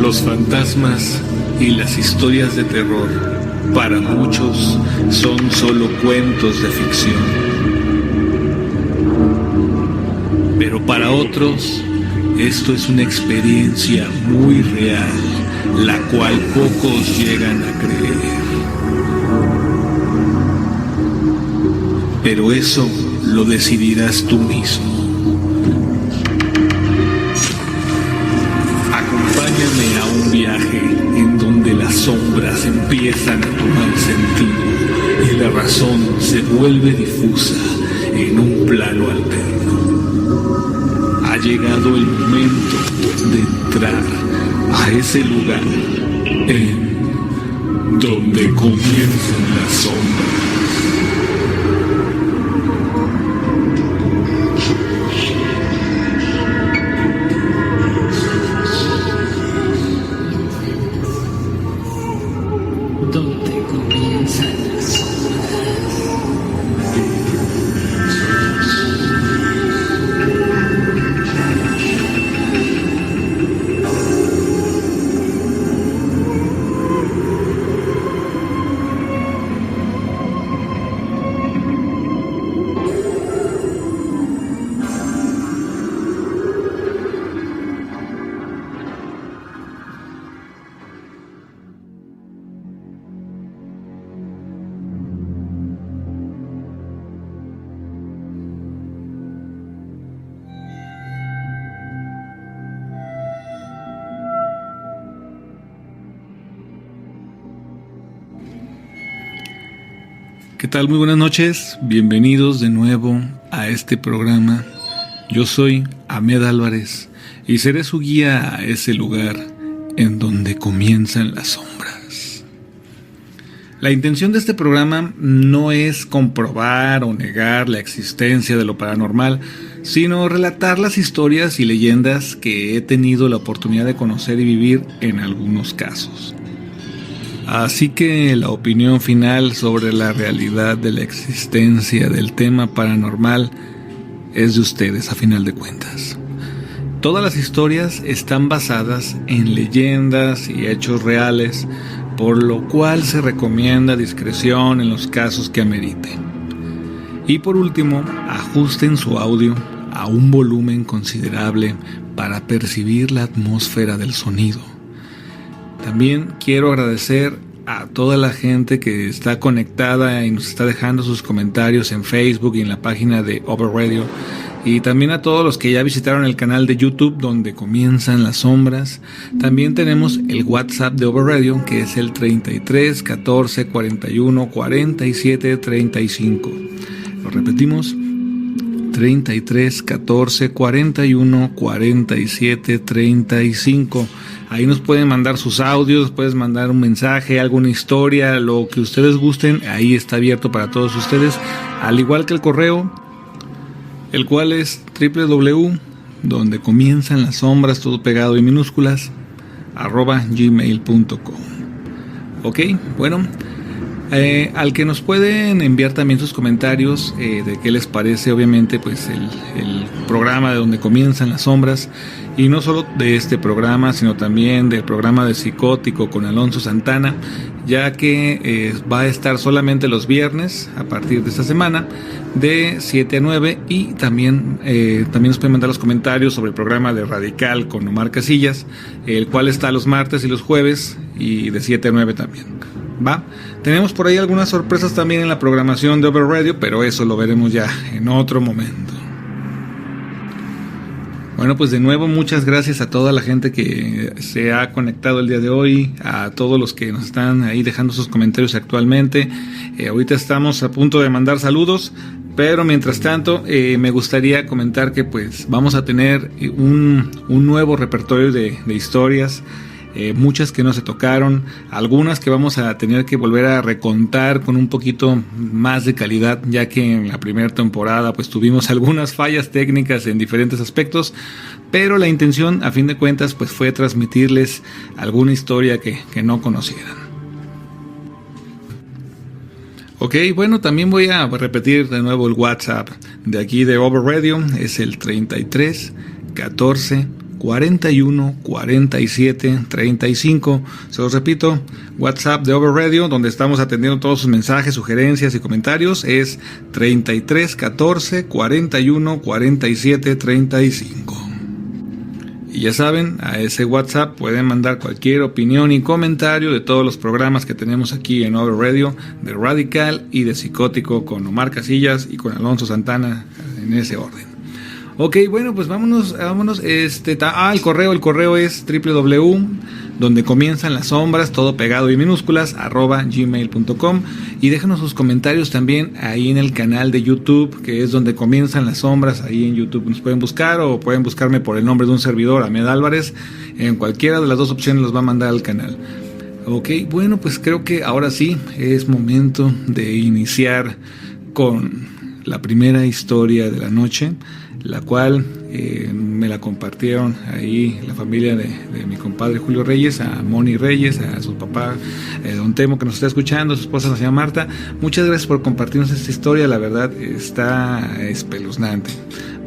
Los fantasmas y las historias de terror, para muchos, son solo cuentos de ficción. Pero para otros, esto es una experiencia muy real, la cual pocos llegan a creer. Pero eso lo decidirás tú mismo. Acompáñame a un viaje en donde las sombras empiezan a tomar sentido y la razón se vuelve difusa en un plano alterno. Ha llegado el momento de entrar a ese lugar en donde comienzan las sombras. ¿Qué tal? Muy buenas noches, bienvenidos de nuevo a este programa. Yo soy Ahmed Álvarez y seré su guía a ese lugar en donde comienzan las sombras. La intención de este programa no es comprobar o negar la existencia de lo paranormal, sino relatar las historias y leyendas que he tenido la oportunidad de conocer y vivir en algunos casos. Así que la opinión final sobre la realidad de la existencia del tema paranormal es de ustedes a final de cuentas. Todas las historias están basadas en leyendas y hechos reales, por lo cual se recomienda discreción en los casos que ameriten. Y por último, ajusten su audio a un volumen considerable para percibir la atmósfera del sonido. También quiero agradecer a toda la gente que está conectada y nos está dejando sus comentarios en Facebook y en la página de Over Radio, y también a todos los que ya visitaron el canal de YouTube donde comienzan las sombras. También tenemos el WhatsApp de Over Radio, que es el 33 14 41 47 35. Lo repetimos: 33 14 41 47 35. Ahí nos pueden mandar sus audios, puedes mandar un mensaje, alguna historia, lo que ustedes gusten. Ahí está abierto para todos ustedes, al igual que el correo, el cual es www.donde comienzan las sombras, todo pegado en minúsculas, @gmail.com. Ok, bueno, al que nos pueden enviar también sus comentarios de qué les parece, obviamente, pues el programa de Donde Comienzan las Sombras, y no solo de este programa, sino también del programa de Psicótico con Alonso Santana, ya que va a estar solamente los viernes a partir de esta semana de 7 a 9, y también nos pueden mandar los comentarios sobre el programa de Radical con Omar Casillas, el cual está los martes y los jueves y de 7 a 9 también. ¿Va? Tenemos por ahí algunas sorpresas también en la programación de Over Radio, pero eso lo veremos ya en otro momento. Bueno, pues de nuevo muchas gracias a toda la gente que se ha conectado el día de hoy, a todos los que nos están ahí dejando sus comentarios actualmente. Ahorita estamos a punto de mandar saludos, pero mientras tanto me gustaría comentar que pues vamos a tener un nuevo repertorio de historias. Muchas que no se tocaron, algunas que vamos a tener que volver a recontar con un poquito más de calidad, ya que en la primera temporada pues tuvimos algunas fallas técnicas en diferentes aspectos, pero la intención a fin de cuentas pues fue transmitirles alguna historia que no conocieran. Ok, bueno, también voy a repetir de nuevo el WhatsApp de aquí de Over Radio, es el 33 14 41 47 35. Se los repito, WhatsApp de Over Radio, donde estamos atendiendo todos sus mensajes, sugerencias y comentarios, es 33 14 41 47 35. Y ya saben, a ese WhatsApp pueden mandar cualquier opinión y comentario de todos los programas que tenemos aquí en Over Radio, de Radical y de Psicótico, con Omar Casillas y con Alonso Santana, en ese orden. Ok, bueno, pues vámonos. El correo es www, donde comienzan las sombras, todo pegado y minúsculas, @gmail.com, y déjanos sus comentarios también ahí en el canal de YouTube, que es donde comienzan las sombras. Ahí en YouTube nos pueden buscar, o pueden buscarme por el nombre de un servidor, Ahmed Álvarez. En cualquiera de las dos opciones los va a mandar al canal. Ok, bueno, pues creo que ahora sí es momento de iniciar con la primera historia de la noche, la cual me la compartieron ahí la familia de mi compadre Julio Reyes, a Moni Reyes, a su papá Don Temo, que nos está escuchando, a su esposa la señora Marta. Muchas gracias por compartirnos esta historia, la verdad está espeluznante.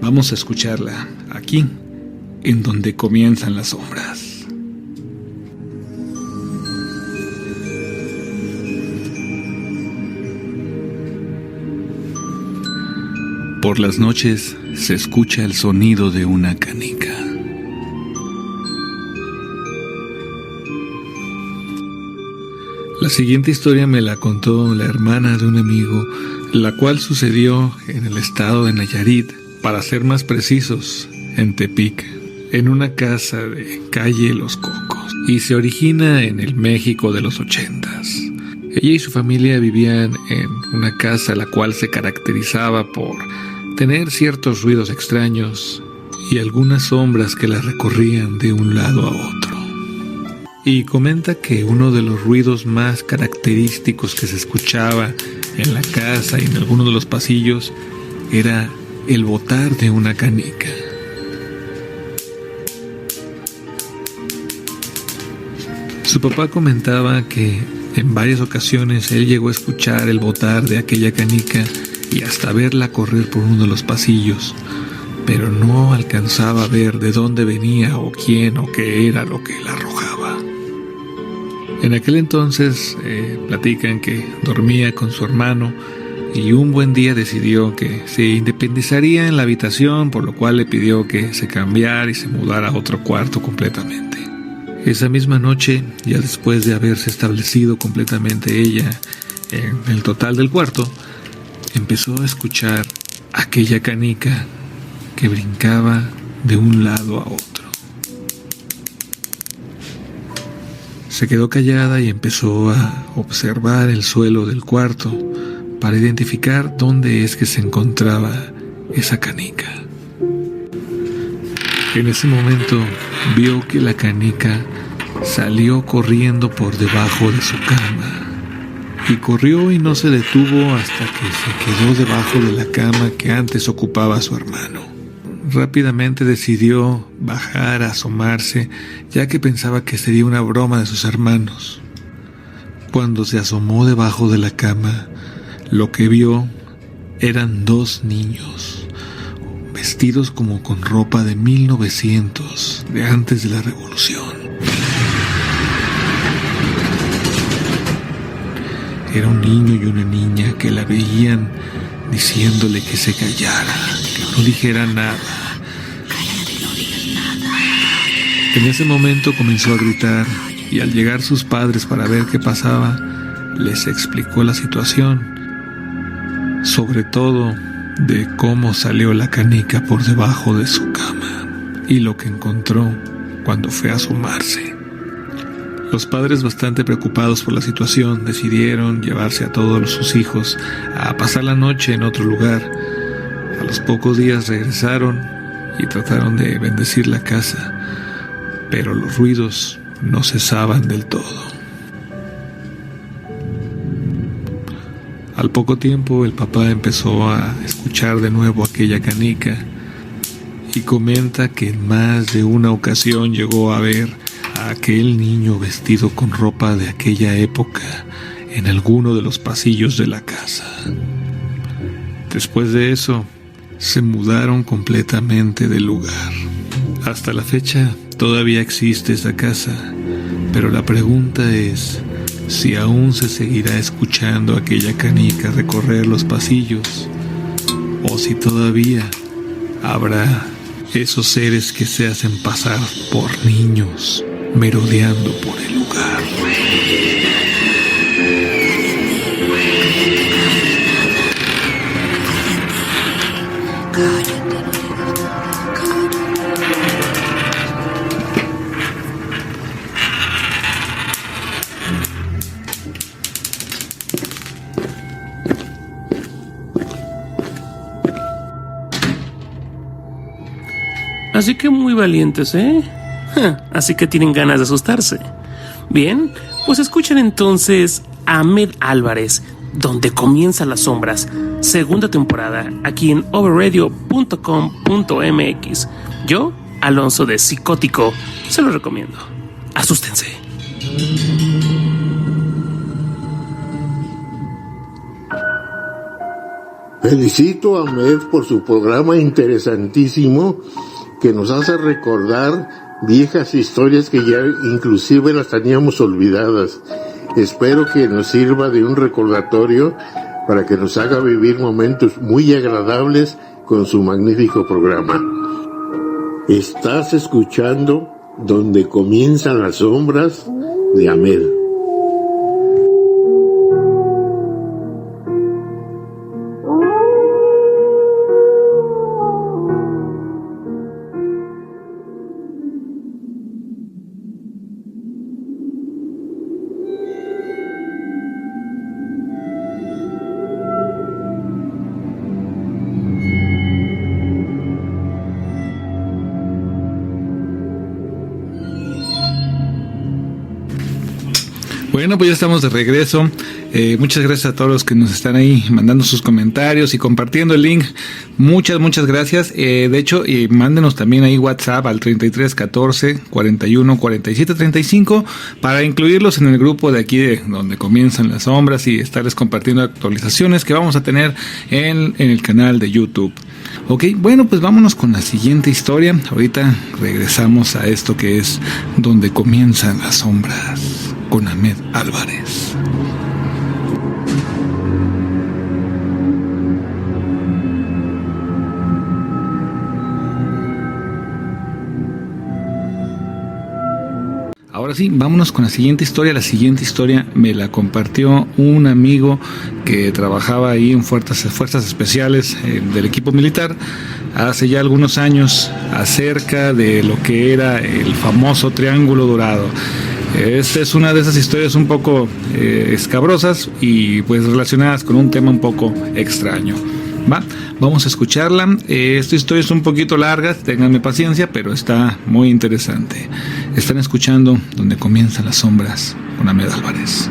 Vamos a escucharla aquí, en donde comienzan las sombras. Por las noches se escucha el sonido de una canica. La siguiente historia me la contó la hermana de un amigo, la cual sucedió en el estado de Nayarit, para ser más precisos, en Tepic, en una casa de calle Los Cocos, y se origina en el México de los 80s. Ella y su familia vivían en una casa la cual se caracterizaba por tener ciertos ruidos extraños y algunas sombras que la recorrían de un lado a otro. Y comenta que uno de los ruidos más característicos que se escuchaba en la casa y en algunos de los pasillos era el botar de una canica. Su papá comentaba que en varias ocasiones él llegó a escuchar el botar de aquella canica y hasta verla correr por uno de los pasillos, pero no alcanzaba a ver de dónde venía o quién o qué era lo que la arrojaba. En aquel entonces platican que dormía con su hermano y un buen día decidió que se independizaría en la habitación, por lo cual le pidió que se cambiara y se mudara a otro cuarto completamente. Esa misma noche, ya después de haberse establecido completamente ella en el total del cuarto, empezó a escuchar aquella canica que brincaba de un lado a otro. Se quedó callada y empezó a observar el suelo del cuarto para identificar dónde es que se encontraba esa canica. En ese momento vio que la canica salió corriendo por debajo de su cama. Y corrió y no se detuvo hasta que se quedó debajo de la cama que antes ocupaba su hermano. Rápidamente decidió bajar a asomarse, ya que pensaba que sería una broma de sus hermanos. Cuando se asomó debajo de la cama, lo que vio eran dos niños, vestidos como con ropa de 1900, de antes de la Revolución. Era un niño y una niña que la veían diciéndole que se callara, que no dijera nada. En ese momento comenzó a gritar y al llegar sus padres para ver qué pasaba, les explicó la situación, sobre todo de cómo salió la canica por debajo de su cama y lo que encontró cuando fue a asomarse. Los padres, bastante preocupados por la situación, decidieron llevarse a todos sus hijos a pasar la noche en otro lugar. A los pocos días regresaron y trataron de bendecir la casa, pero los ruidos no cesaban del todo. Al poco tiempo el papá empezó a escuchar de nuevo aquella canica y comenta que en más de una ocasión llegó a ver a aquel niño vestido con ropa de aquella época en alguno de los pasillos de la casa. Después de eso, se mudaron completamente del lugar. Hasta la fecha todavía existe esa casa, pero la pregunta es si aún se seguirá escuchando aquella canica recorrer los pasillos, o si todavía habrá esos seres que se hacen pasar por niños merodeando por el lugar. Así que muy valientes, ¿eh? Así que tienen ganas de asustarse. Bien, pues escuchen entonces a Ahmed Álvarez, Donde Comienzan las Sombras, segunda temporada, aquí en overradio.com.mx. Yo, Alonso de Psicótico, se lo recomiendo. Asústense. Felicito a Ahmed por su programa interesantísimo que nos hace recordar viejas historias que ya inclusive las teníamos olvidadas. Espero que nos sirva de un recordatorio para que nos haga vivir momentos muy agradables con su magnífico programa. Estás escuchando Donde Comienzan las Sombras de Ahmed. Bueno, pues ya estamos de regreso. Muchas gracias a todos los que nos están ahí mandando sus comentarios y compartiendo el link. Muchas gracias. De hecho, mándenos también ahí WhatsApp al 33 14 41 47 35 para incluirlos en el grupo de aquí de Donde Comienzan las Sombras y estarles compartiendo actualizaciones que vamos a tener en el canal de YouTube. Ok, bueno, pues vámonos con la siguiente historia. Ahorita regresamos a esto que es Donde Comienzan las Sombras con Ahmed Álvarez. Ahora sí, vámonos con la siguiente historia. La siguiente historia me la compartió un amigo que trabajaba ahí en fuerzas especiales del equipo militar hace ya algunos años, acerca de lo que era el famoso Triángulo Dorado. Esta es una de esas historias un poco escabrosas y pues relacionadas con un tema un poco extraño. Vamos a escucharla. Esta historia es un poquito larga, ténganme paciencia, pero está muy interesante. Están escuchando Donde Comienzan las Sombras con Ahmed Álvarez.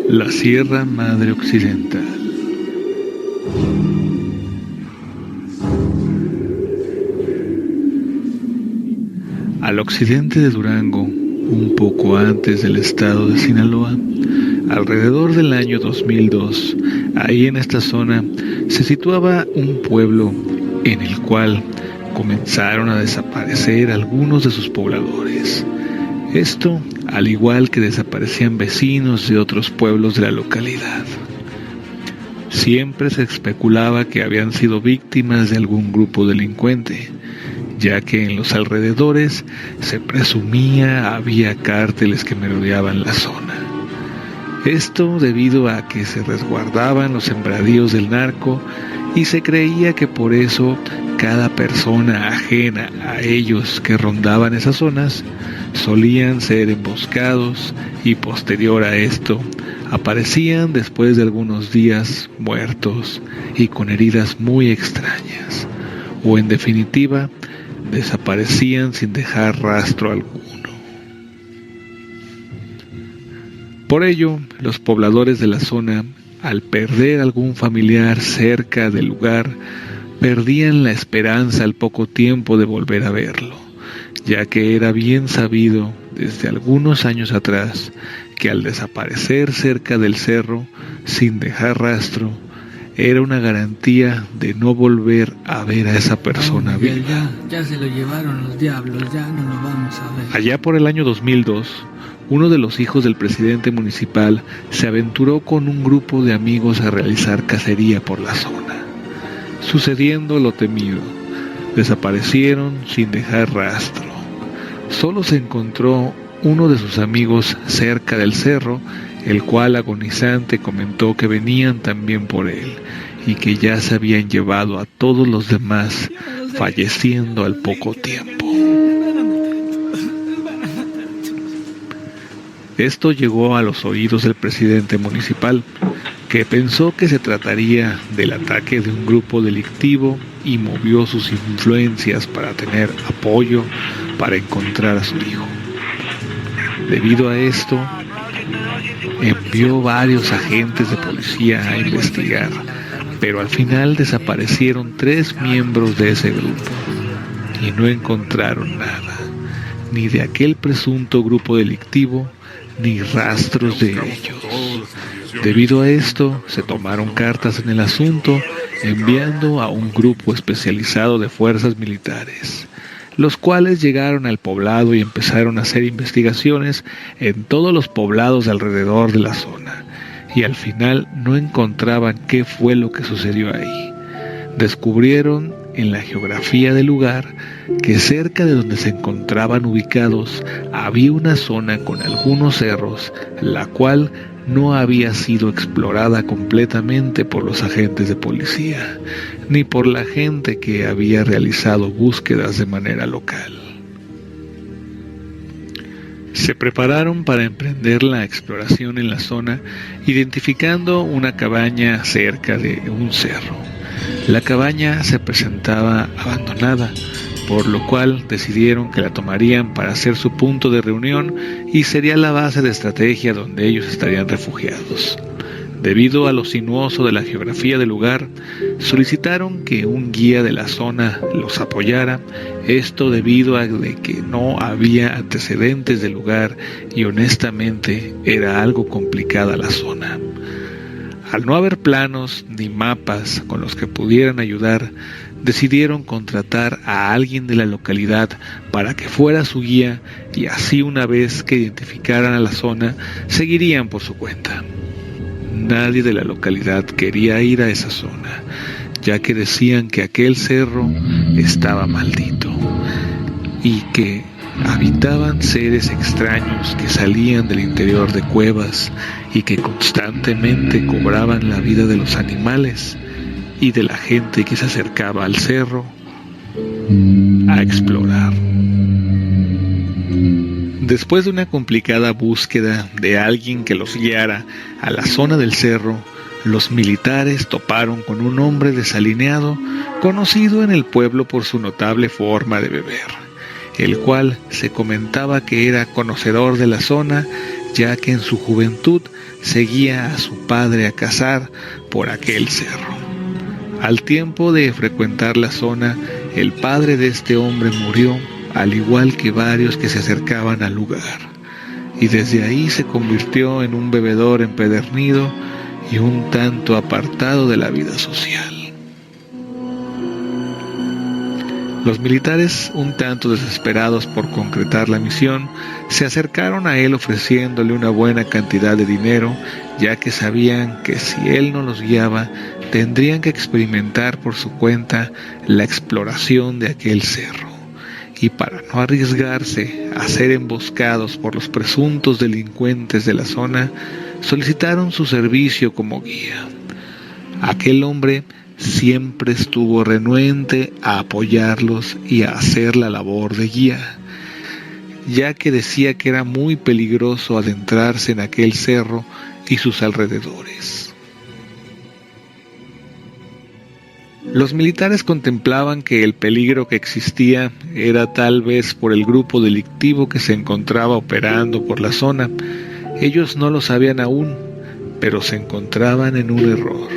La Sierra Madre Occidental. Al occidente de Durango, un poco antes del estado de Sinaloa, alrededor del año 2002, ahí en esta zona se situaba un pueblo en el cual comenzaron a desaparecer algunos de sus pobladores. Esto, al igual que desaparecían vecinos de otros pueblos de la localidad. Siempre se especulaba que habían sido víctimas de algún grupo delincuente, ya que en los alrededores se presumía había cárteles que merodeaban la zona. Esto debido a que se resguardaban los sembradíos del narco y se creía que por eso cada persona ajena a ellos que rondaban esas zonas solían ser emboscados y posterior a esto aparecían después de algunos días muertos y con heridas muy extrañas, o en definitiva desaparecían sin dejar rastro alguno. Por ello, los pobladores de la zona, al perder algún familiar cerca del lugar, perdían la esperanza al poco tiempo de volver a verlo, ya que era bien sabido desde algunos años atrás que al desaparecer cerca del cerro sin dejar rastro, era una garantía de no volver a ver a esa persona viva. Ya se lo llevaron los diablos, ya no lo vamos a ver. Allá por el año 2002, uno de los hijos del presidente municipal se aventuró con un grupo de amigos a realizar cacería por la zona. Sucediendo lo temido, desaparecieron sin dejar rastro. Solo se encontró uno de sus amigos cerca del cerro, el cual agonizante comentó que venían también por él y que ya se habían llevado a todos los demás, falleciendo al poco tiempo. Esto llegó a los oídos del presidente municipal, que pensó que se trataría del ataque de un grupo delictivo y movió sus influencias para tener apoyo para encontrar a su hijo. Debido a esto, envió varios agentes de policía a investigar, pero al final desaparecieron 3 miembros de ese grupo y no encontraron nada, ni de aquel presunto grupo delictivo, ni rastros de ellos. Debido a esto, se tomaron cartas en el asunto, enviando a un grupo especializado de fuerzas militares, los cuales llegaron al poblado y empezaron a hacer investigaciones en todos los poblados alrededor de la zona, y al final no encontraban qué fue lo que sucedió ahí. Descubrieron en la geografía del lugar que cerca de donde se encontraban ubicados había una zona con algunos cerros, la cual no había sido explorada completamente por los agentes de policía, ni por la gente que había realizado búsquedas de manera local. Se prepararon para emprender la exploración en la zona, identificando una cabaña cerca de un cerro. La cabaña se presentaba abandonada, por lo cual decidieron que la tomarían para hacer su punto de reunión y sería la base de estrategia donde ellos estarían refugiados. Debido a lo sinuoso de la geografía del lugar, solicitaron que un guía de la zona los apoyara, esto debido a que no había antecedentes del lugar y honestamente era algo complicada la zona. Al no haber planos ni mapas con los que pudieran ayudar, decidieron contratar a alguien de la localidad para que fuera su guía y así una vez que identificaran a la zona, seguirían por su cuenta. Nadie de la localidad quería ir a esa zona, ya que decían que aquel cerro estaba maldito y que habitaban seres extraños que salían del interior de cuevas y que constantemente cobraban la vida de los animales y de la gente que se acercaba al cerro a explorar. Después de una complicada búsqueda de alguien que los guiara a la zona del cerro, los militares toparon con un hombre desalineado, conocido en el pueblo por su notable forma de beber, el cual se comentaba que era conocedor de la zona, ya que en su juventud seguía a su padre a cazar por aquel cerro. Al tiempo de frecuentar la zona, el padre de este hombre murió, al igual que varios que se acercaban al lugar, y desde ahí se convirtió en un bebedor empedernido y un tanto apartado de la vida social. Los militares, un tanto desesperados por concretar la misión, se acercaron a él ofreciéndole una buena cantidad de dinero, ya que sabían que si él no los guiaba, tendrían que experimentar por su cuenta la exploración de aquel cerro. Y para no arriesgarse a ser emboscados por los presuntos delincuentes de la zona, solicitaron su servicio como guía. Aquel hombre siempre estuvo renuente a apoyarlos y a hacer la labor de guía, ya que decía que era muy peligroso adentrarse en aquel cerro y sus alrededores. Los militares contemplaban que el peligro que existía era tal vez por el grupo delictivo que se encontraba operando por la zona. Ellos no lo sabían aún, pero se encontraban en un error.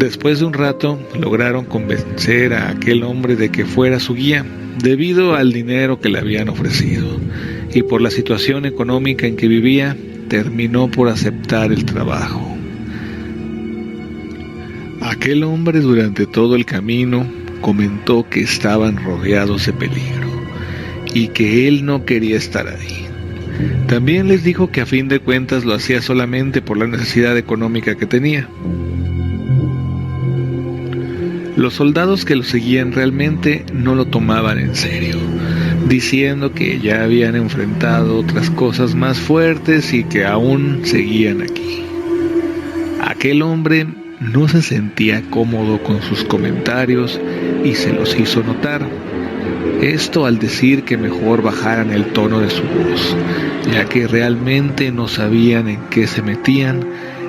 Después de un rato, lograron convencer a aquel hombre de que fuera su guía, debido al dinero que le habían ofrecido, y por la situación económica en que vivía, terminó por aceptar el trabajo. Aquel hombre durante todo el camino comentó que estaban rodeados de peligro y que él no quería estar ahí. También les dijo que a fin de cuentas lo hacía solamente por la necesidad económica que tenía. Los soldados que lo seguían realmente no lo tomaban en serio, diciendo que ya habían enfrentado otras cosas más fuertes y que aún seguían aquí. Aquel hombre no se sentía cómodo con sus comentarios y se los hizo notar. Esto al decir que mejor bajaran el tono de su voz, ya que realmente no sabían en qué se metían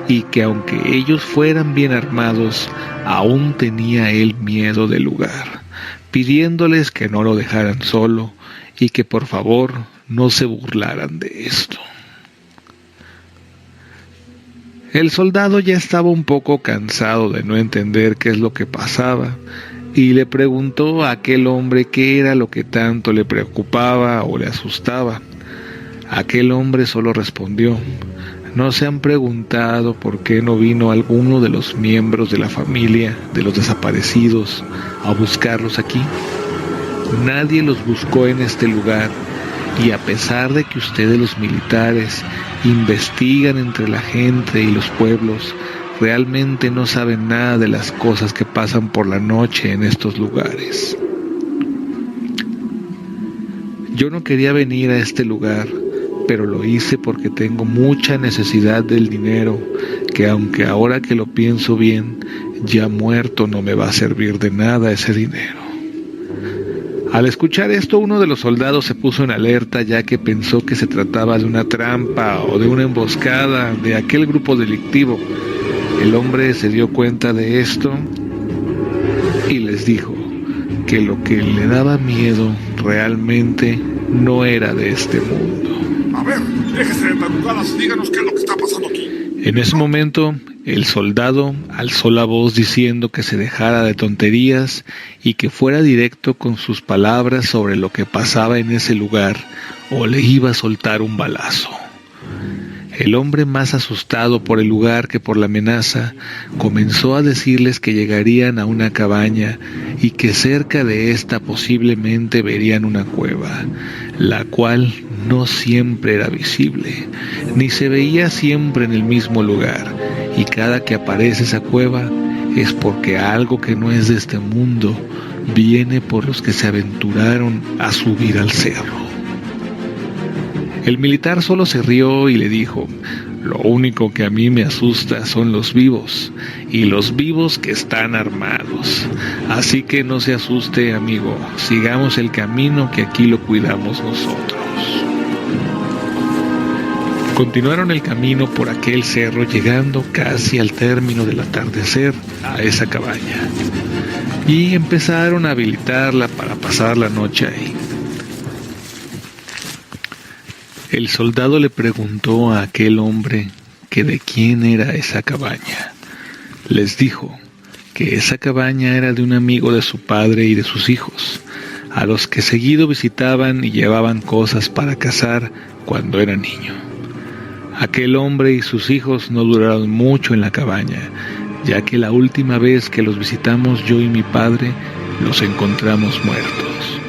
y que aunque ellos fueran bien armados, aún tenía él miedo del lugar, pidiéndoles que no lo dejaran solo y que por favor no se burlaran de esto. El soldado ya estaba un poco cansado de no entender qué es lo que pasaba y le preguntó a aquel hombre qué era lo que tanto le preocupaba o le asustaba. Aquel hombre solo respondió: ¿no se han preguntado por qué no vino alguno de los miembros de la familia de los desaparecidos a buscarlos aquí? Nadie los buscó en este lugar, y a pesar de que ustedes los militares investigan entre la gente y los pueblos, realmente no saben nada de las cosas que pasan por la noche en estos lugares. Yo no quería venir a este lugar, pero lo hice porque tengo mucha necesidad del dinero, que aunque ahora que lo pienso bien, ya muerto no me va a servir de nada ese dinero. Al escuchar esto, uno de los soldados se puso en alerta, ya que pensó que se trataba de una trampa o de una emboscada de aquel grupo delictivo. El hombre se dio cuenta de esto y les dijo que lo que le daba miedo realmente no era de este mundo. A ver, déjese de tarugadas y díganos qué es lo que está pasando aquí. En ese momento, el soldado alzó la voz diciendo que se dejara de tonterías y que fuera directo con sus palabras sobre lo que pasaba en ese lugar, o le iba a soltar un balazo. El hombre, más asustado por el lugar que por la amenaza, comenzó a decirles que llegarían a una cabaña y que cerca de esta posiblemente verían una cueva, la cual no siempre era visible, ni se veía siempre en el mismo lugar, y cada que aparece esa cueva es porque algo que no es de este mundo viene por los que se aventuraron a subir al cerro. El militar solo se rió y le dijo: lo único que a mí me asusta son los vivos, y los vivos que están armados. Así que no se asuste, amigo, sigamos el camino que aquí lo cuidamos nosotros. Continuaron el camino por aquel cerro, llegando casi al término del atardecer a esa cabaña, y empezaron a habilitarla para pasar la noche ahí. El soldado le preguntó a aquel hombre que de quién era esa cabaña. Les dijo que esa cabaña era de un amigo de su padre y de sus hijos, a los que seguido visitaban y llevaban cosas para cazar cuando era niño. Aquel hombre y sus hijos no duraron mucho en la cabaña, ya que la última vez que los visitamos yo y mi padre, los encontramos muertos,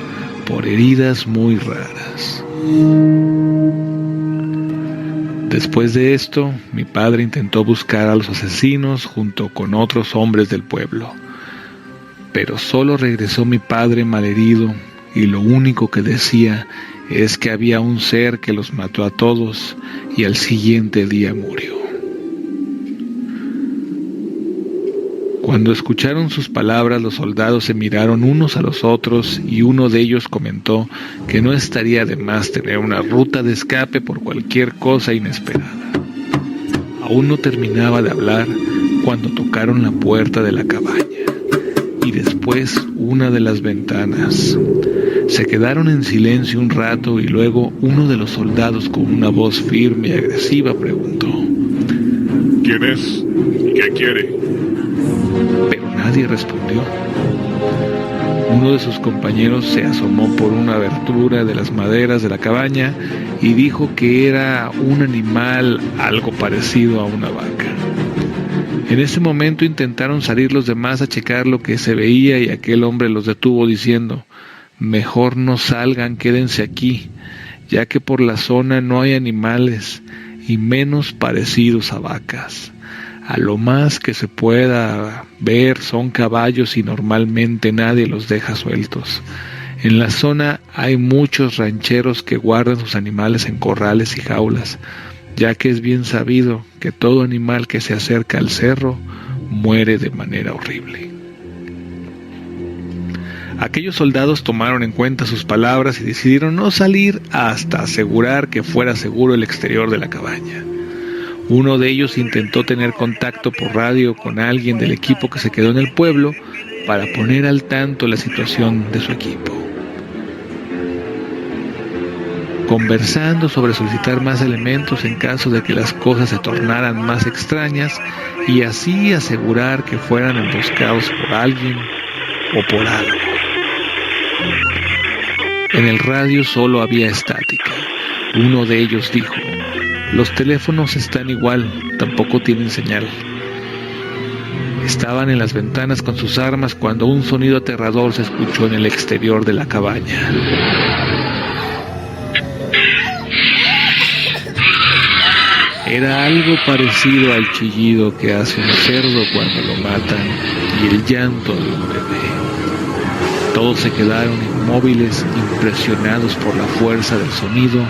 por heridas muy raras. Después de esto, mi padre intentó buscar a los asesinos junto con otros hombres del pueblo, pero solo regresó mi padre malherido, y lo único que decía es que había un ser que los mató a todos y al siguiente día murió. Cuando escucharon sus palabras, los soldados se miraron unos a los otros y uno de ellos comentó que no estaría de más tener una ruta de escape por cualquier cosa inesperada. Aún no terminaba de hablar cuando tocaron la puerta de la cabaña y después una de las ventanas. Se quedaron en silencio un rato y luego uno de los soldados, con una voz firme y agresiva, preguntó: ¿Quién es? ¿Y qué quiere? pero nadie respondió. Uno de sus compañeros se asomó por una abertura de las maderas de la cabaña y dijo que era un animal algo parecido a una vaca. En ese momento intentaron salir los demás a checar lo que se veía y aquel hombre los detuvo diciendo: mejor no salgan, quédense aquí, ya que por la zona no hay animales y menos parecidos a vacas. A lo más que se pueda ver son caballos y normalmente nadie los deja sueltos. En la zona hay muchos rancheros que guardan sus animales en corrales y jaulas, ya que es bien sabido que todo animal que se acerca al cerro muere de manera horrible. Aquellos soldados tomaron en cuenta sus palabras y decidieron no salir hasta asegurar que fuera seguro el exterior de la cabaña. Uno de ellos intentó tener contacto por radio con alguien del equipo que se quedó en el pueblo para poner al tanto la situación de su equipo. Conversando sobre solicitar más elementos en caso de que las cosas se tornaran más extrañas y así asegurar que fueran emboscados por alguien o por algo. En el radio solo había estática. Uno de ellos dijo: los teléfonos están igual, tampoco tienen señal. Estaban en las ventanas con sus armas cuando un sonido aterrador se escuchó en el exterior de la cabaña. Era algo parecido al chillido que hace un cerdo cuando lo matan y el llanto de un bebé. Todos se quedaron inmóviles, impresionados por la fuerza del sonido,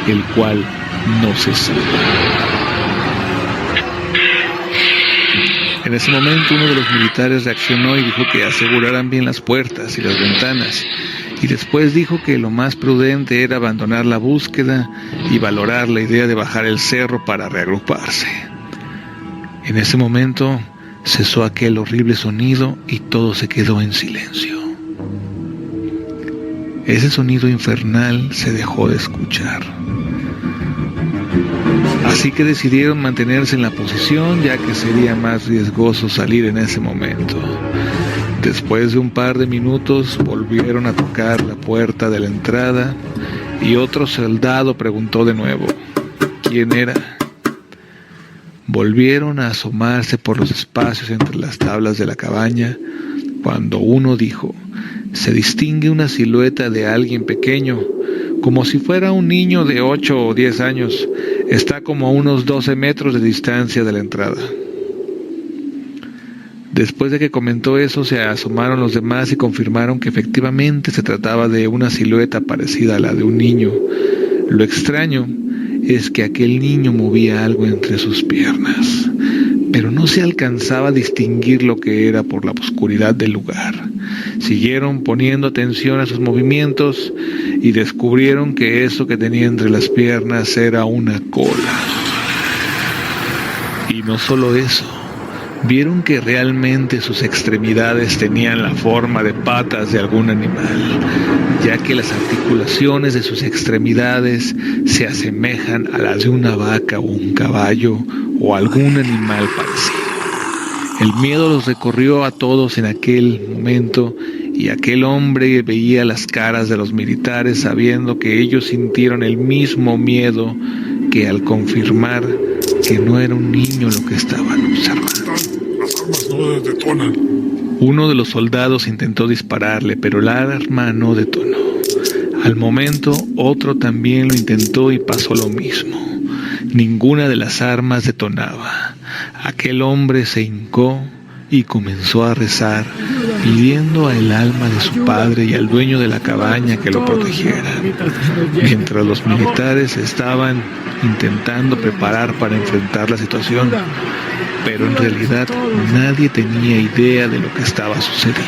el cual no cesaba. En ese momento uno de los militares reaccionó y dijo que aseguraran bien las puertas y las ventanas, y después dijo que lo más prudente era abandonar la búsqueda y valorar la idea de bajar el cerro para reagruparse. En ese momento cesó aquel horrible sonido y todo se quedó en silencio. Ese sonido infernal se dejó de escuchar. Así que decidieron mantenerse en la posición, ya que sería más riesgoso salir en ese momento. Después de un par de minutos volvieron a tocar la puerta de la entrada y otro soldado preguntó de nuevo: ¿quién era? Volvieron a asomarse por los espacios entre las tablas de la cabaña cuando uno dijo: se distingue una silueta de alguien pequeño, como si fuera un niño de 8 o 10 años. Está como a unos 12 metros de distancia de la entrada. Después de que comentó eso, se asomaron los demás y confirmaron que efectivamente se trataba de una silueta parecida a la de un niño. Lo extraño es que aquel niño movía algo entre sus piernas, pero no se alcanzaba a distinguir lo que era por la oscuridad del lugar. Siguieron poniendo atención a sus movimientos y descubrieron que eso que tenía entre las piernas era una cola. Y no solo eso, vieron que realmente sus extremidades tenían la forma de patas de algún animal, ya que las articulaciones de sus extremidades se asemejan a las de una vaca o un caballo o algún animal parecido. El miedo los recorrió a todos en aquel momento y aquel hombre veía las caras de los militares sabiendo que ellos sintieron el mismo miedo que al confirmar que no era un niño lo que estaban observando. Las armas no detonan. Uno de los soldados intentó dispararle, pero la arma no detonó. Al momento, otro también lo intentó y pasó lo mismo. Ninguna de las armas detonaba. Aquel hombre se hincó y comenzó a rezar, pidiendo al alma de su padre y al dueño de la cabaña que lo protegieran, mientras los militares estaban intentando preparar para enfrentar la situación, pero en realidad nadie tenía idea de lo que estaba sucediendo.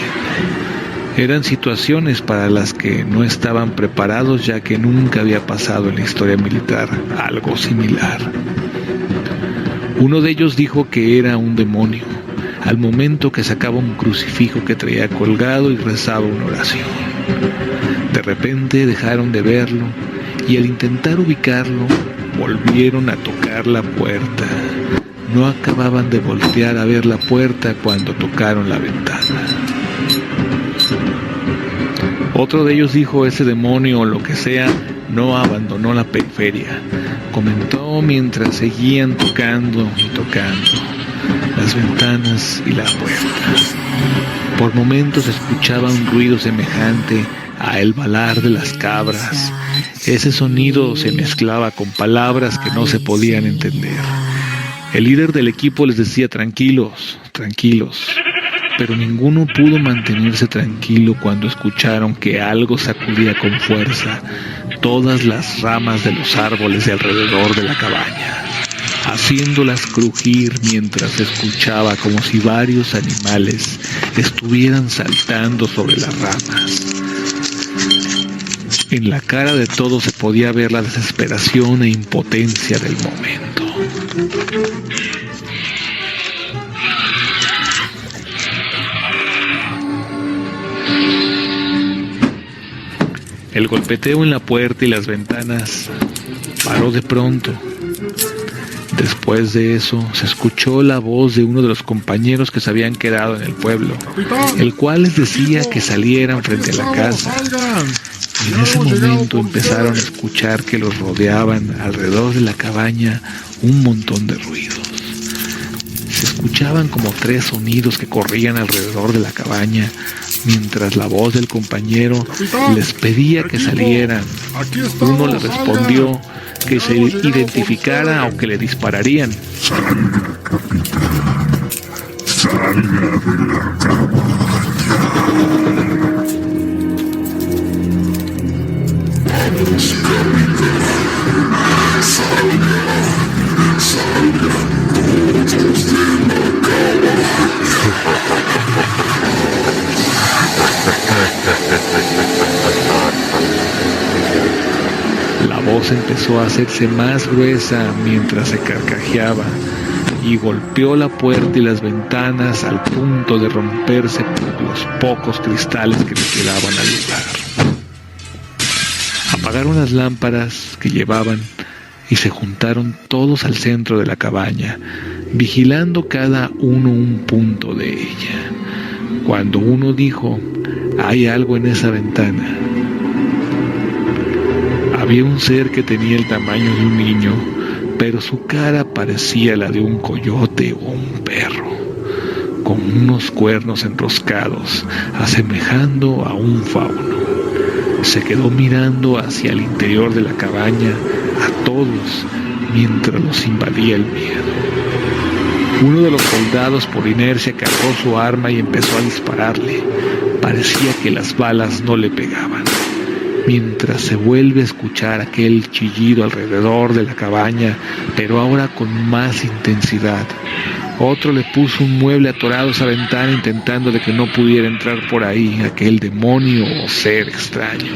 Eran situaciones para las que no estaban preparados, ya que nunca había pasado en la historia militar algo similar. Uno de ellos dijo que era un demonio, al momento que sacaba un crucifijo que traía colgado y rezaba una oración. De repente dejaron de verlo y al intentar ubicarlo, volvieron a tocar la puerta. no acababan de voltear a ver la puerta cuando tocaron la ventana. Otro de ellos dijo: ese demonio o lo que sea no abandonó la periferia, comentó mientras seguían tocando y tocando las ventanas y la puerta. Por momentos escuchaba un ruido semejante a el balar de las cabras. Ese sonido se mezclaba con palabras que no se podían entender. El líder del equipo les decía: tranquilos, tranquilos. Pero ninguno pudo mantenerse tranquilo cuando escucharon que algo sacudía con fuerza todas las ramas de los árboles de alrededor de la cabaña, haciéndolas crujir mientras se escuchaba como si varios animales estuvieran saltando sobre las ramas. En la cara de todos se podía ver la desesperación e impotencia del momento. El golpeteo en la puerta y las ventanas paró de pronto. Después de eso, se escuchó la voz de uno de los compañeros que se habían quedado en el pueblo, el cual les decía que salieran frente a la casa. Y en ese momento empezaron a escuchar que los rodeaban alrededor de la cabaña un montón de ruidos. Se escuchaban como 3 sonidos que corrían alrededor de la cabaña, mientras la voz del compañero les pedía que salieran. Uno le respondió que se identificara o que le dispararían. Salga, capitán. Salga de la cabaña. Vamos, capitán. Salga. Salgan todos de la cabaña. La voz empezó a hacerse más gruesa mientras se carcajeaba y golpeó la puerta y las ventanas al punto de romperse por los pocos cristales que le quedaban al lugar. Apagaron las lámparas que llevaban y se juntaron todos al centro de la cabaña, vigilando cada uno un punto de ella. Cuando uno dijo: hay algo en esa ventana, había un ser que tenía el tamaño de un niño, pero su cara parecía la de un coyote o un perro, con unos cuernos enroscados, asemejando a un fauno. Se quedó mirando hacia el interior de la cabaña a todos mientras los invadía el miedo. Uno de los soldados por inercia cargó su arma y empezó a dispararle. Parecía que las balas no le pegaban. Mientras se vuelve a escuchar aquel chillido alrededor de la cabaña, pero ahora con más intensidad. Otro le puso un mueble atorado a esa ventana intentando de que no pudiera entrar por ahí aquel demonio o ser extraño.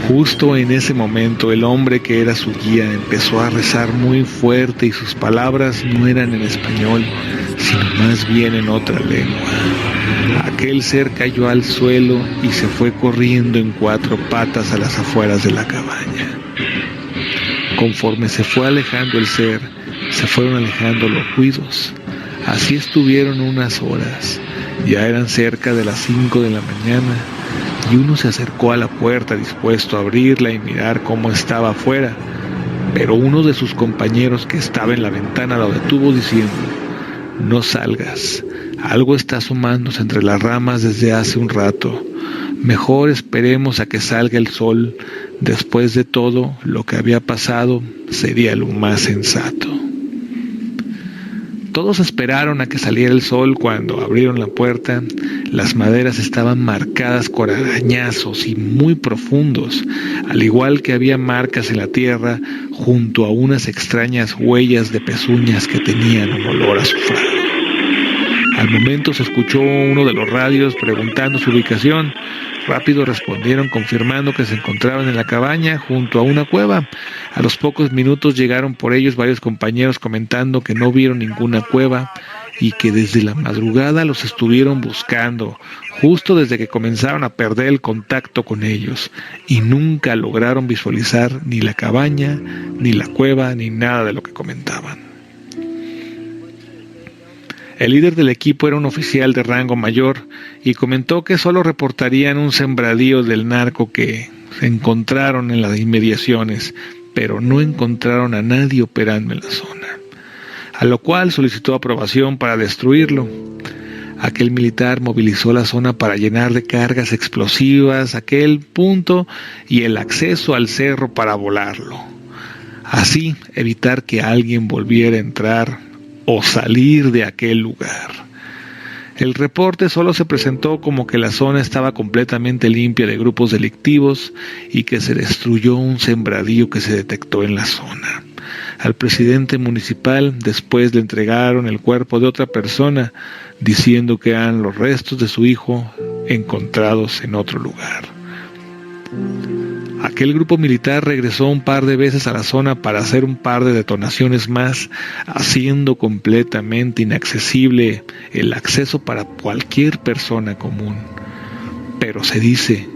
Justo en ese momento el hombre que era su guía empezó a rezar muy fuerte y sus palabras no eran en español, sino más bien en otra lengua. Aquel ser cayó al suelo y se fue corriendo en 4 patas a las afueras de la cabaña. Conforme se fue alejando el ser, se fueron alejando los ruidos. Así estuvieron unas horas. Ya eran cerca de las 5 de la mañana y uno se acercó a la puerta dispuesto a abrirla y mirar cómo estaba afuera, pero uno de sus compañeros que estaba en la ventana lo detuvo diciendo: no salgas, algo está asomándose entre las ramas desde hace un rato, mejor esperemos a que salga el sol. Después de todo lo que había pasado sería lo más sensato. Todos esperaron a que saliera el sol. Cuando abrieron la puerta, las maderas estaban marcadas con arañazos y muy profundos, al igual que había marcas en la tierra junto a unas extrañas huellas de pezuñas que tenían un olor azufrado. Al momento se escuchó uno de los radios preguntando su ubicación. Rápido respondieron confirmando que se encontraban en la cabaña junto a una cueva. A los pocos minutos llegaron por ellos varios compañeros comentando que no vieron ninguna cueva y que desde la madrugada los estuvieron buscando, justo desde que comenzaron a perder el contacto con ellos, y nunca lograron visualizar ni la cabaña, ni la cueva, ni nada de lo que comentaban. El líder del equipo era un oficial de rango mayor y comentó que solo reportarían un sembradío del narco que se encontraron en las inmediaciones, pero no encontraron a nadie operando en la zona, a lo cual solicitó aprobación para destruirlo. Aquel militar movilizó la zona para llenar de cargas explosivas aquel punto y el acceso al cerro para volarlo. Así evitar que alguien volviera a entrar o salir de aquel lugar. El reporte solo se presentó como que la zona estaba completamente limpia de grupos delictivos y que se destruyó un sembradío que se detectó en la zona. Al presidente municipal después le entregaron el cuerpo de otra persona, diciendo que eran los restos de su hijo encontrados en otro lugar. Aquel grupo militar regresó un par de veces a la zona para hacer un par de detonaciones más, haciendo completamente inaccesible el acceso para cualquier persona común. Pero se dice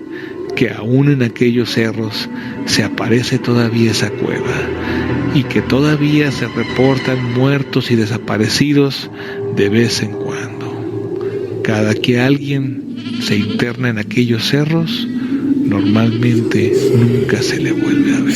que aún en aquellos cerros se aparece todavía esa cueva y que todavía se reportan muertos y desaparecidos de vez en cuando. Cada que alguien se interna en aquellos cerros, normalmente nunca se le vuelve a ver.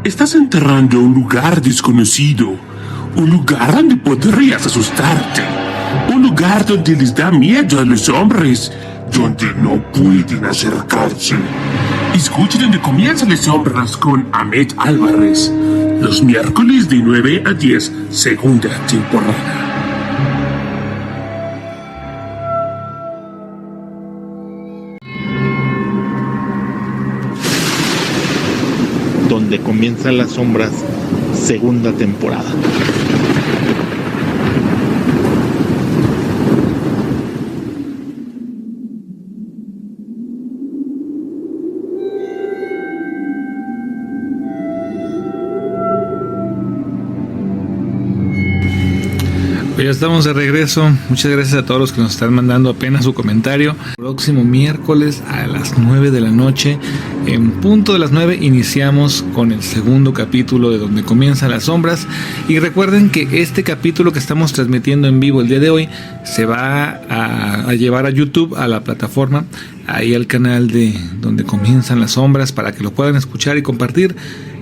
Estás enterrando a un lugar desconocido, un lugar donde podrías asustarte, un lugar donde les da miedo a los hombres, donde no pueden acercarse. Escucha donde comienzan las sombras con Ahmed Álvarez, los miércoles de 9 a 10, segunda temporada. Donde comienzan las sombras, segunda temporada. Pues ya estamos de regreso. Muchas gracias a todos los que nos están mandando apenas su comentario. Próximo miércoles a las 9 de la noche, en punto de las 9, iniciamos con el segundo capítulo de Donde Comienzan las Sombras. Y recuerden que este capítulo que estamos transmitiendo en vivo el día de hoy se va a llevar a YouTube, a la plataforma, ahí al canal de Donde Comienzan las Sombras, para que lo puedan escuchar y compartir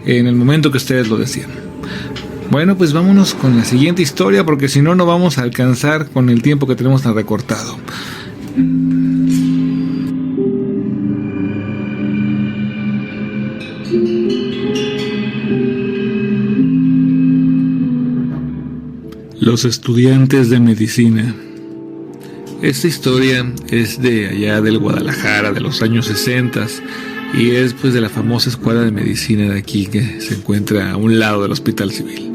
en el momento que ustedes lo decían. Bueno, pues vámonos con la siguiente historia, porque si no, no vamos a alcanzar con el tiempo que tenemos tan recortado. Los estudiantes de medicina. Esta historia es de allá del Guadalajara, de los años 60, y es pues de la famosa escuela de medicina de aquí, que se encuentra a un lado del Hospital Civil.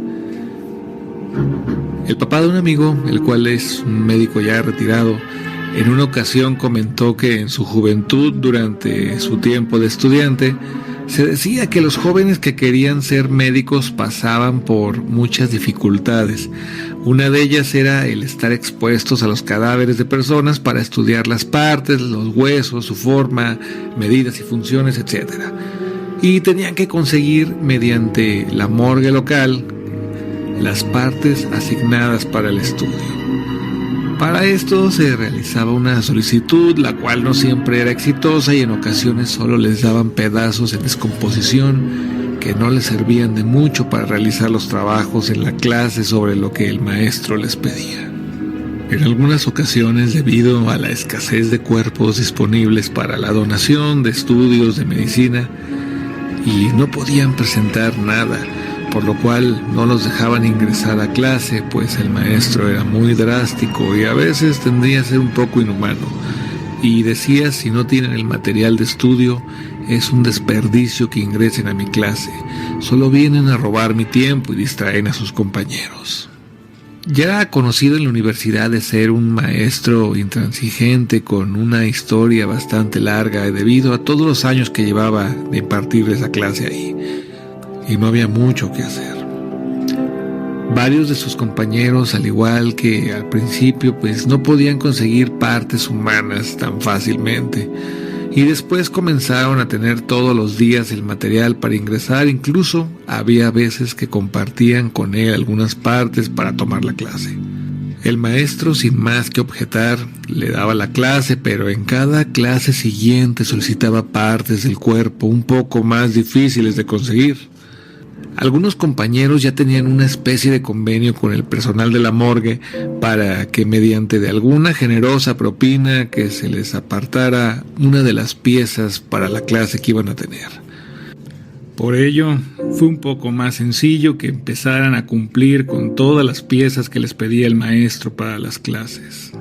El papá de un amigo, el cual es un médico ya retirado, en una ocasión comentó que en su juventud, durante su tiempo de estudiante, se decía que los jóvenes que querían ser médicos pasaban por muchas dificultades. Una de ellas era el estar expuestos a los cadáveres de personas para estudiar las partes, los huesos, su forma, medidas y funciones, etc. Y tenían que conseguir mediante la morgue local las partes asignadas para el estudio. Para esto se realizaba una solicitud, la cual no siempre era exitosa y en ocasiones solo les daban pedazos en descomposición que no les servían de mucho para realizar los trabajos en la clase sobre lo que el maestro les pedía. En algunas ocasiones, debido a la escasez de cuerpos disponibles para la donación de estudios de medicina, y no podían presentar nada, por lo cual no los dejaban ingresar a clase, pues el maestro era muy drástico y a veces tendría a ser un poco inhumano. Y decía, si no tienen el material de estudio, es un desperdicio que ingresen a mi clase. Solo vienen a robar mi tiempo y distraen a sus compañeros. Ya era conocido en la universidad de ser un maestro intransigente con una historia bastante larga debido a todos los años que llevaba de impartir esa clase ahí. Y no había mucho que hacer. Varios de sus compañeros, al igual que al principio, pues no podían conseguir partes humanas tan fácilmente. Y después comenzaron a tener todos los días el material para ingresar, incluso había veces que compartían con él algunas partes para tomar la clase. El maestro, sin más que objetar, le daba la clase, pero en cada clase siguiente solicitaba partes del cuerpo un poco más difíciles de conseguir. Algunos compañeros ya tenían una especie de convenio con el personal de la morgue para que mediante de alguna generosa propina que se les apartara una de las piezas para la clase que iban a tener. Por ello, fue un poco más sencillo que empezaran a cumplir con todas las piezas que les pedía el maestro para las clases.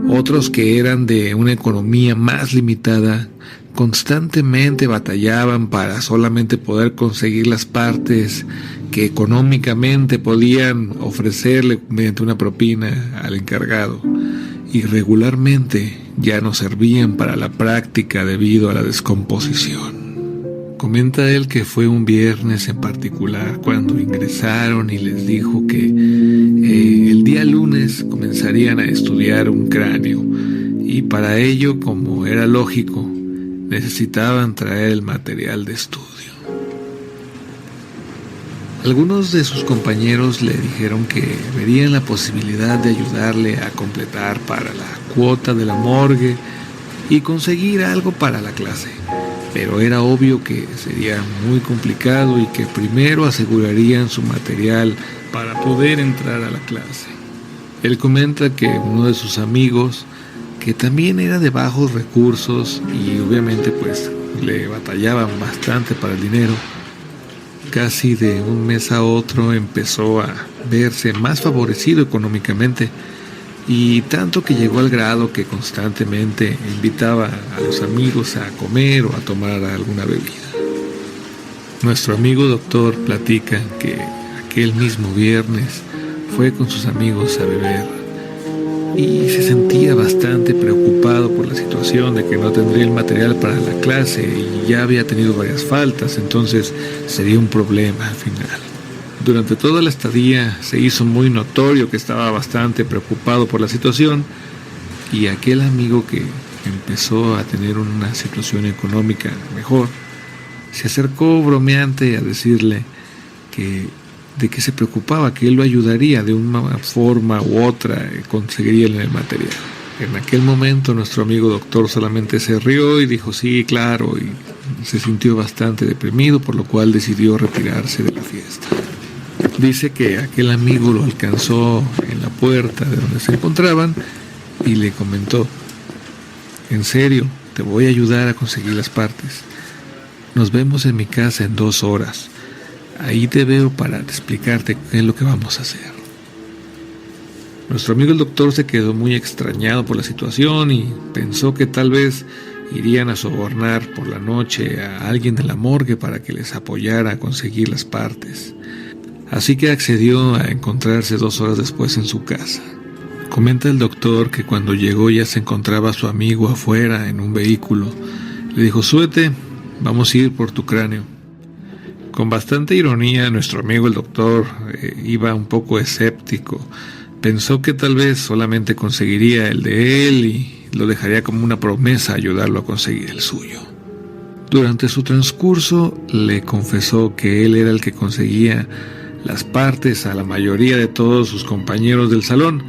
Otros que eran de una economía más limitada constantemente batallaban para solamente poder conseguir las partes que económicamente podían ofrecerle mediante una propina al encargado, y regularmente ya no servían para la práctica debido a la descomposición. Comenta él que fue un viernes en particular cuando ingresaron y les dijo que el día lunes comenzarían a estudiar un cráneo, y para ello, como era lógico, necesitaban traer el material de estudio. Algunos de sus compañeros le dijeron que verían la posibilidad de ayudarle a completar para la cuota de la morgue y conseguir algo para la clase, pero era obvio que sería muy complicado y que primero asegurarían su material para poder entrar a la clase. Él comenta que uno de sus amigos, que también era de bajos recursos y obviamente pues le batallaban bastante para el dinero, casi de un mes a otro empezó a verse más favorecido económicamente, y tanto que llegó al grado que constantemente invitaba a los amigos a comer o a tomar alguna bebida. Nuestro amigo doctor platica que aquel mismo viernes fue con sus amigos a beber y se sentía bastante preocupado por la situación de que no tendría el material para la clase y ya había tenido varias faltas, entonces sería un problema al final. Durante toda la estadía se hizo muy notorio que estaba bastante preocupado por la situación, y aquel amigo que empezó a tener una situación económica mejor se acercó bromeante a decirle de que se preocupaba, que él lo ayudaría de una forma u otra, conseguiría el material. En aquel momento nuestro amigo doctor solamente se rió y dijo sí, claro, y se sintió bastante deprimido, por lo cual decidió retirarse de la fiesta. Dice que aquel amigo lo alcanzó en la puerta de donde se encontraban y le comentó: en serio, te voy a ayudar a conseguir las partes. Nos vemos en mi casa en 2 horas. Ahí te veo para explicarte qué es lo que vamos a hacer. Nuestro amigo el doctor se quedó muy extrañado por la situación y pensó que tal vez irían a sobornar por la noche a alguien de la morgue para que les apoyara a conseguir las partes. Así que accedió a encontrarse 2 horas después en su casa. Comenta el doctor que cuando llegó ya se encontraba su amigo afuera en un vehículo. Le dijo: súbete, vamos a ir por tu cráneo. Con bastante ironía, nuestro amigo el doctor iba un poco escéptico. Pensó que tal vez solamente conseguiría el de él y lo dejaría como una promesa ayudarlo a conseguir el suyo. Durante su transcurso le confesó que él era el que conseguía las partes a la mayoría de todos sus compañeros del salón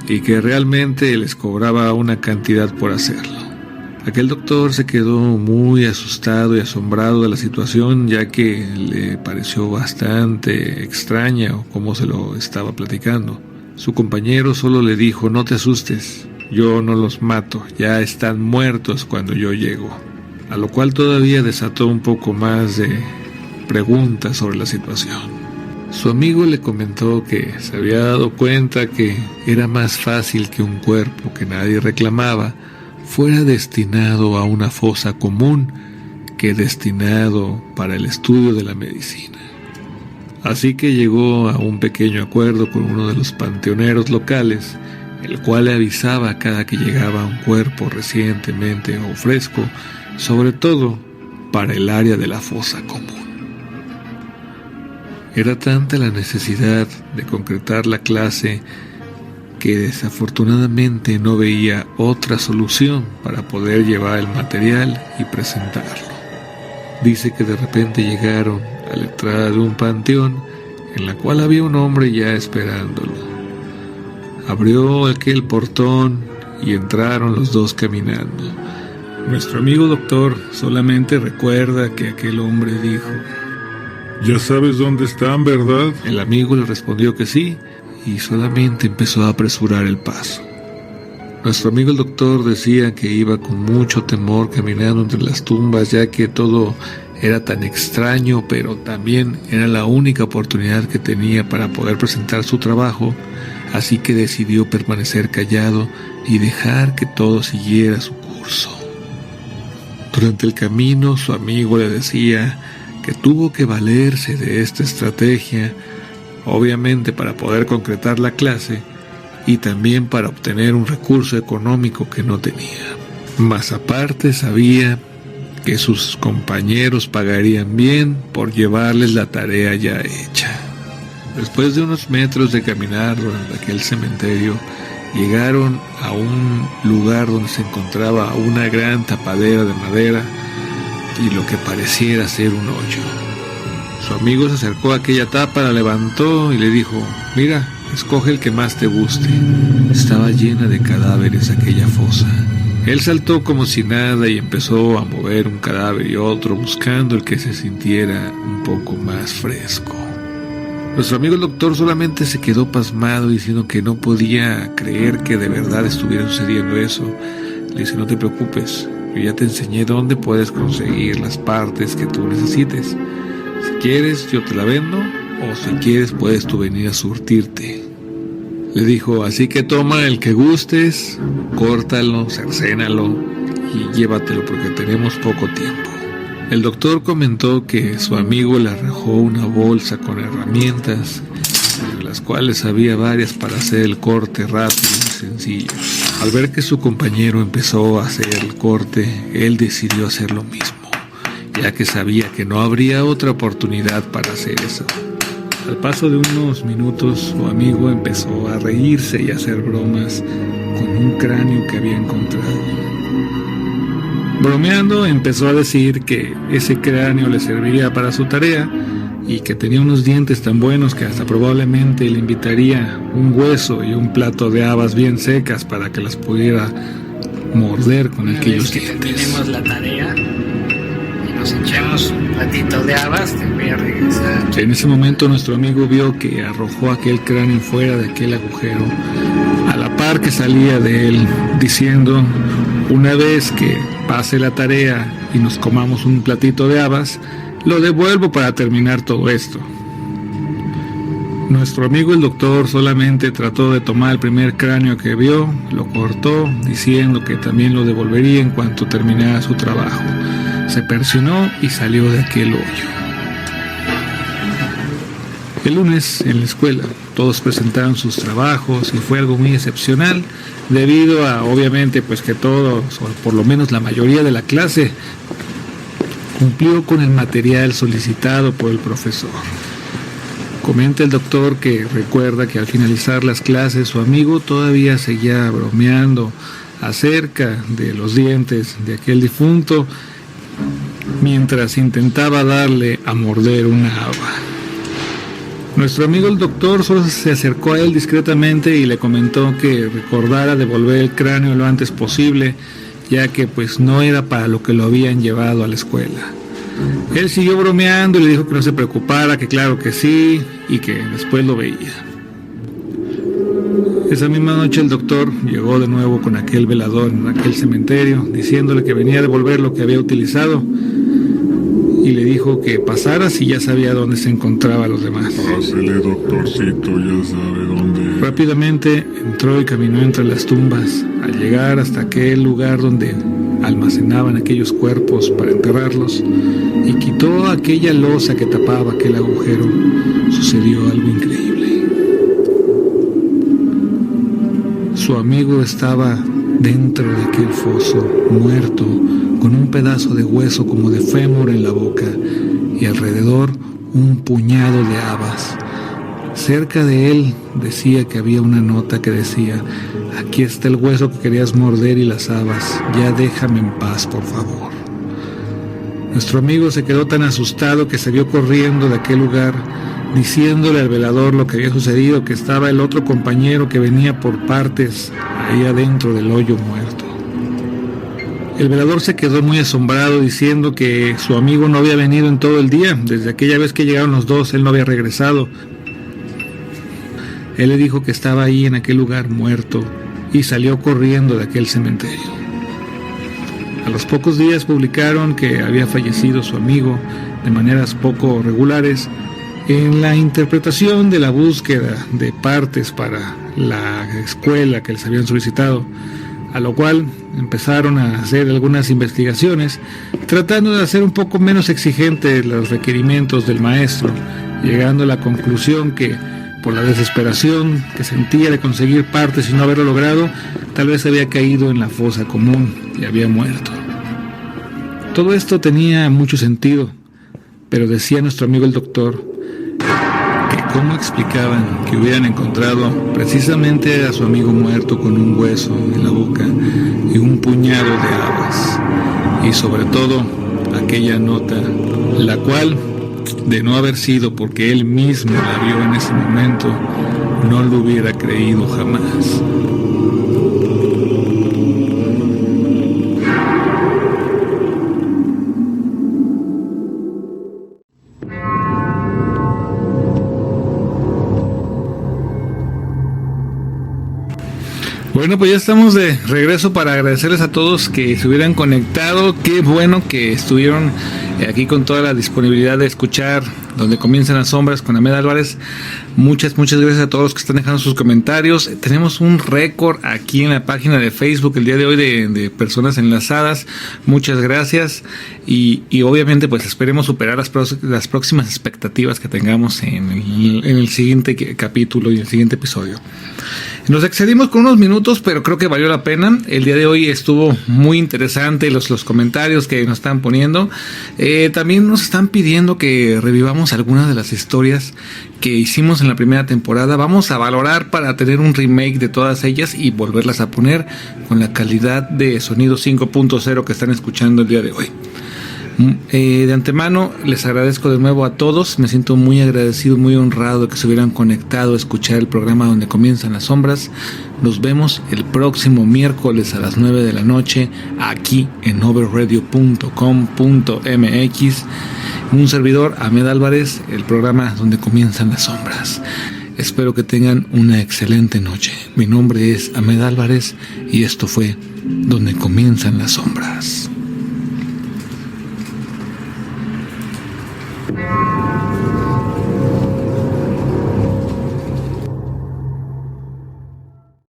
y que realmente les cobraba una cantidad por hacerlo. Aquel doctor se quedó muy asustado y asombrado de la situación, ya que le pareció bastante extraña cómo se lo estaba platicando. Su compañero solo le dijo: no te asustes, yo no los mato, ya están muertos cuando yo llego. A lo cual todavía desató un poco más de preguntas sobre la situación. Su amigo le comentó que se había dado cuenta que era más fácil que un cuerpo que nadie reclamaba fuera destinado a una fosa común que destinado para el estudio de la medicina. Así que llegó a un pequeño acuerdo con uno de los panteoneros locales, el cual le avisaba cada que llegaba un cuerpo recientemente o fresco, sobre todo para el área de la fosa común. Era tanta la necesidad de concretar la clase que desafortunadamente no veía otra solución para poder llevar el material y presentarlo. Dice que de repente llegaron a la entrada de un panteón en la cual había un hombre ya esperándolo. Abrió aquel portón y entraron los dos caminando. Nuestro amigo doctor solamente recuerda que aquel hombre dijo: Ya sabes dónde están, ¿verdad? El amigo le respondió que sí y solamente empezó a apresurar el paso. Nuestro amigo el doctor decía que iba con mucho temor caminando entre las tumbas, ya que todo era tan extraño, pero también era la única oportunidad que tenía para poder presentar su trabajo, así que decidió permanecer callado y dejar que todo siguiera su curso. Durante el camino, su amigo le decía que tuvo que valerse de esta estrategia, obviamente para poder concretar la clase y también para obtener un recurso económico que no tenía. Más aparte sabía que sus compañeros pagarían bien por llevarles la tarea ya hecha. Después de unos metros de caminar durante aquel cementerio, llegaron a un lugar donde se encontraba una gran tapadera de madera y lo que pareciera ser un hoyo. Su amigo se acercó a aquella tapa, la levantó y le dijo: mira, escoge el que más te guste. Estaba llena de cadáveres aquella fosa. Él saltó como si nada y empezó a mover un cadáver y otro, buscando el que se sintiera un poco más fresco. Nuestro amigo el doctor solamente se quedó pasmado, diciendo que no podía creer que de verdad estuviera sucediendo eso. Le dice: no te preocupes, yo ya te enseñé dónde puedes conseguir las partes que tú necesites. Si quieres, yo te la vendo, o si quieres, puedes tú venir a surtirte. Le dijo: así que toma el que gustes, córtalo, cercénalo y llévatelo porque tenemos poco tiempo. El doctor comentó que su amigo le arrojó una bolsa con herramientas, de las cuales había varias para hacer el corte rápido y sencillo. Al ver que su compañero empezó a hacer el corte, él decidió hacer lo mismo, ya que sabía que no habría otra oportunidad para hacer eso. Al paso de unos minutos, su amigo empezó a reírse y a hacer bromas con un cráneo que había encontrado. Bromeando, empezó a decir que ese cráneo le serviría para su tarea y que tenía unos dientes tan buenos que hasta probablemente le invitaría un hueso y un plato de habas bien secas para que las pudiera morder con aquellos dientes. Terminemos la tarea y nos echemos un platito de habas, te voy a regresar. En ese momento nuestro amigo vio que arrojó aquel cráneo fuera de aquel agujero, a la par que salía de él, diciendo: una vez que pase la tarea y nos comamos un platito de habas, lo devuelvo para terminar todo esto. Nuestro amigo el doctor solamente trató de tomar el primer cráneo que vio, lo cortó, diciendo que también lo devolvería en cuanto terminara su trabajo. Se persinó y salió de aquel hoyo. El lunes, en la escuela, todos presentaron sus trabajos y fue algo muy excepcional, debido a, obviamente, pues que todos, o por lo menos la mayoría de la clase, cumplió con el material solicitado por el profesor. Comenta el doctor que recuerda que al finalizar las clases su amigo todavía seguía bromeando acerca de los dientes de aquel difunto mientras intentaba darle a morder una haba. Nuestro amigo el doctor solo se acercó a él discretamente y le comentó que recordara devolver el cráneo lo antes posible, ya que pues no era para lo que lo habían llevado a la escuela. Él siguió bromeando y le dijo que no se preocupara, que claro que sí, y que después lo veía. Esa misma noche el doctor llegó de nuevo con aquel velador en aquel cementerio, diciéndole que venía a devolver lo que había utilizado. y le dijo que pasara si ya sabía dónde se encontraban los demás. Pásele, doctorcito, ya sabe dónde. Rápidamente entró y caminó entre las tumbas. Al llegar hasta aquel lugar donde almacenaban aquellos cuerpos para enterrarlos y quitó aquella losa que tapaba aquel agujero, sucedió algo increíble. Su amigo estaba dentro de aquel foso, muerto, con un pedazo de hueso como de fémur en la boca y alrededor un puñado de habas. Cerca de él decía que había una nota que decía: aquí está el hueso que querías morder y las habas, ya déjame en paz, por favor. Nuestro amigo se quedó tan asustado que salió corriendo de aquel lugar, diciéndole al velador lo que había sucedido, que estaba el otro compañero que venía por partes ahí adentro del hoyo muerto. El velador se quedó muy asombrado diciendo que su amigo no había venido en todo el día. Desde aquella vez que llegaron los dos, él no había regresado. Él le dijo que estaba ahí en aquel lugar muerto y salió corriendo de aquel cementerio. A los pocos días publicaron que había fallecido su amigo de maneras poco regulares en la interpretación de la búsqueda de partes para la escuela que les habían solicitado, a lo cual empezaron a hacer algunas investigaciones tratando de hacer un poco menos exigentes los requerimientos del maestro, llegando a la conclusión que por la desesperación que sentía de conseguir partes y no haberlo logrado, tal vez había caído en la fosa común y había muerto. Todo esto tenía mucho sentido, pero decía nuestro amigo el doctor que cómo explicaban que hubieran encontrado precisamente a su amigo muerto con un hueso en la boca y un puñado de habas, y sobre todo aquella nota, la cual, de no haber sido porque él mismo la vio en ese momento, no lo hubiera creído jamás. Bueno, pues ya estamos de regreso para agradecerles a todos que se hubieran conectado. Qué bueno que estuvieron aquí con toda la disponibilidad de escuchar Donde Comienzan las Sombras con Amed Álvarez. Muchas gracias a todos los que están dejando sus comentarios. Tenemos un récord aquí en la página de Facebook el día de hoy de personas enlazadas. Muchas gracias y obviamente pues esperemos superar las próximas expectativas que tengamos en el siguiente capítulo y en el siguiente episodio. Nos excedimos con unos minutos, pero creo que valió la pena. El día de hoy estuvo muy interesante los comentarios que nos están poniendo. También nos están pidiendo que revivamos algunas de las historias que hicimos en la primera temporada. Vamos a valorar para tener un remake de todas ellas y volverlas a poner con la calidad de sonido 5.0 que están escuchando el día de hoy. De antemano les agradezco de nuevo a todos. Me siento muy agradecido, muy honrado de que se hubieran conectado a escuchar el programa Donde Comienzan las Sombras. Nos vemos el próximo miércoles a las 9 de la noche aquí en overradio.com.mx. Un servidor, Amed Álvarez, el programa Donde Comienzan las Sombras. Espero que tengan una excelente noche. Mi nombre es Amed Álvarez y esto fue Donde Comienzan las Sombras.